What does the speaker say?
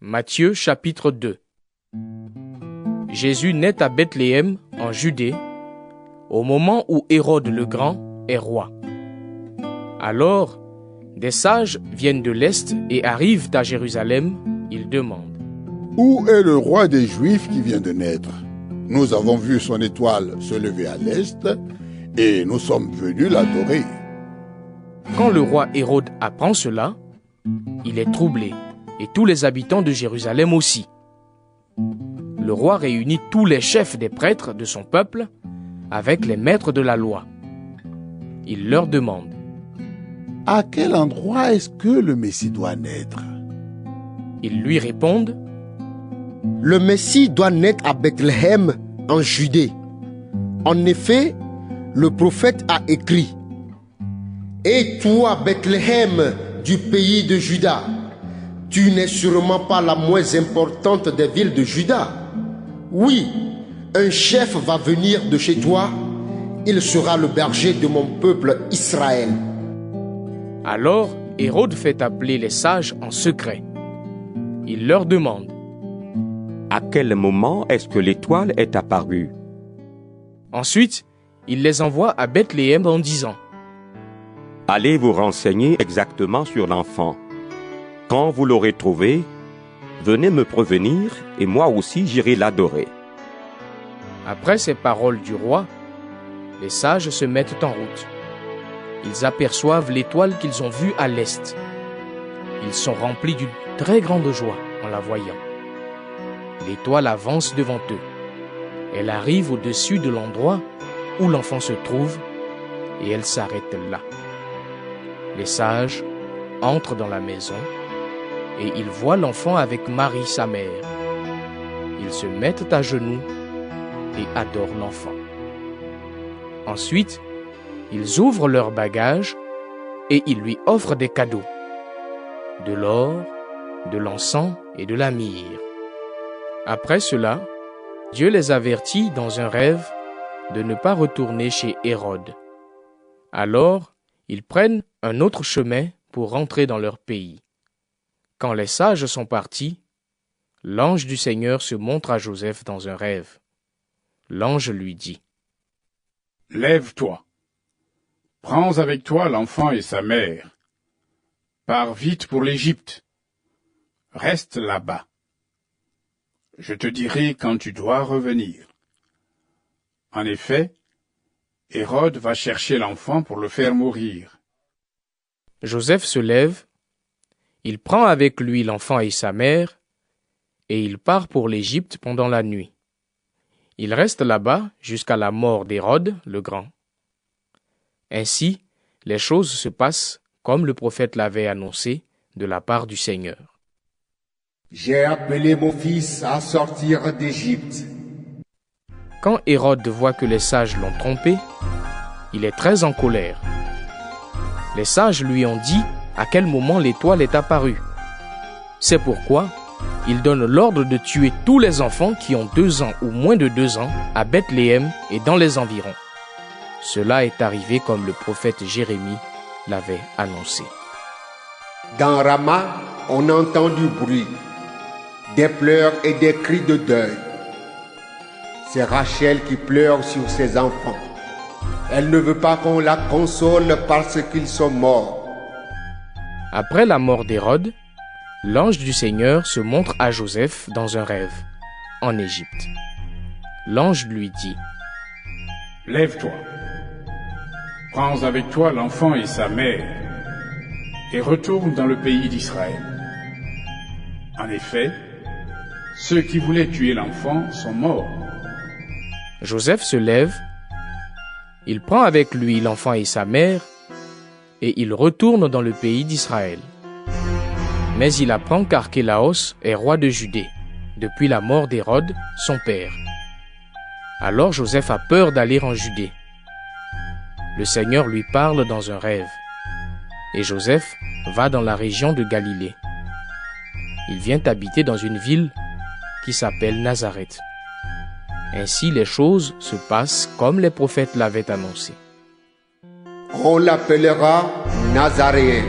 Matthieu chapitre 2. Jésus naît à Bethléem, en Judée, au moment où Hérode le Grand est roi. Alors, des sages viennent de l'Est et arrivent à Jérusalem. Ils demandent: Où est le roi des Juifs qui vient de naître? Nous avons vu son étoile se lever à l'Est et nous sommes venus l'adorer. Quand le roi Hérode apprend cela, il est troublé, et tous les habitants de Jérusalem aussi. Le roi réunit tous les chefs des prêtres de son peuple avec les maîtres de la loi. Il leur demande: À quel endroit est-ce que le Messie doit naître? Ils lui répondent: Le Messie doit naître à Bethléem, en Judée. En effet, le prophète a écrit: Et toi, Bethléem, du pays de Juda, tu n'es sûrement pas la moins importante des villes de Juda. Oui, un chef va venir de chez toi, il sera le berger de mon peuple Israël. Alors Hérode fait appeler les sages en secret. Il leur demande: À quel moment est-ce que l'étoile est apparue? Ensuite, il les envoie à Bethléem en disant: Allez vous renseigner exactement sur l'enfant. Quand vous l'aurez trouvé, venez me prévenir et moi aussi j'irai l'adorer. Après ces paroles du roi, les sages se mettent en route. Ils aperçoivent l'étoile qu'ils ont vue à l'est. Ils sont remplis d'une très grande joie en la voyant. L'étoile avance devant eux. Elle arrive au-dessus de l'endroit où l'enfant se trouve et elle s'arrête là. Les sages entrent dans la maison et ils voient l'enfant avec Marie, sa mère. Ils se mettent à genoux et adorent l'enfant. Ensuite, ils ouvrent leurs bagages et ils lui offrent des cadeaux: de l'or, de l'encens et de la myrrhe. Après cela, Dieu les avertit dans un rêve de ne pas retourner chez Hérode. Alors, ils prennent un autre chemin pour rentrer dans leur pays. Quand les sages sont partis, l'ange du Seigneur se montre à Joseph dans un rêve. L'ange lui dit: Lève-toi, prends avec toi l'enfant et sa mère. Pars vite pour l'Égypte. Reste là-bas. Je te dirai quand tu dois revenir. En effet, Hérode va chercher l'enfant pour le faire mourir. Joseph se lève, il prend avec lui l'enfant et sa mère, et il part pour l'Égypte pendant la nuit. Il reste là-bas jusqu'à la mort d'Hérode le Grand. Ainsi, les choses se passent comme le prophète l'avait annoncé de la part du Seigneur. J'ai appelé mon fils à sortir d'Égypte. Quand Hérode voit que les sages l'ont trompé, il est très en colère. Les sages lui ont dit à quel moment l'étoile est apparue. C'est pourquoi il donne l'ordre de tuer tous les enfants qui ont 2 ans ou moins de 2 ans à Bethléem et dans les environs. Cela est arrivé comme le prophète Jérémie l'avait annoncé. Dans Rama, on entend du bruit, des pleurs et des cris de deuil. C'est Rachel qui pleure sur ses enfants. Elle ne veut pas qu'on la console parce qu'ils sont morts. Après la mort d'Hérode, l'ange du Seigneur se montre à Joseph dans un rêve, en Égypte. L'ange lui dit: Lève-toi, prends avec toi l'enfant et sa mère, et retourne dans le pays d'Israël. En effet, ceux qui voulaient tuer l'enfant sont morts. Joseph se lève, il prend avec lui l'enfant et sa mère, et il retourne dans le pays d'Israël. Mais il apprend qu'Archélaos est roi de Judée, depuis la mort d'Hérode, son père. Alors Joseph a peur d'aller en Judée. Le Seigneur lui parle dans un rêve, et Joseph va dans la région de Galilée. Il vient habiter dans une ville qui s'appelle Nazareth. Ainsi les choses se passent comme les prophètes l'avaient annoncé. On l'appellera Nazaréen.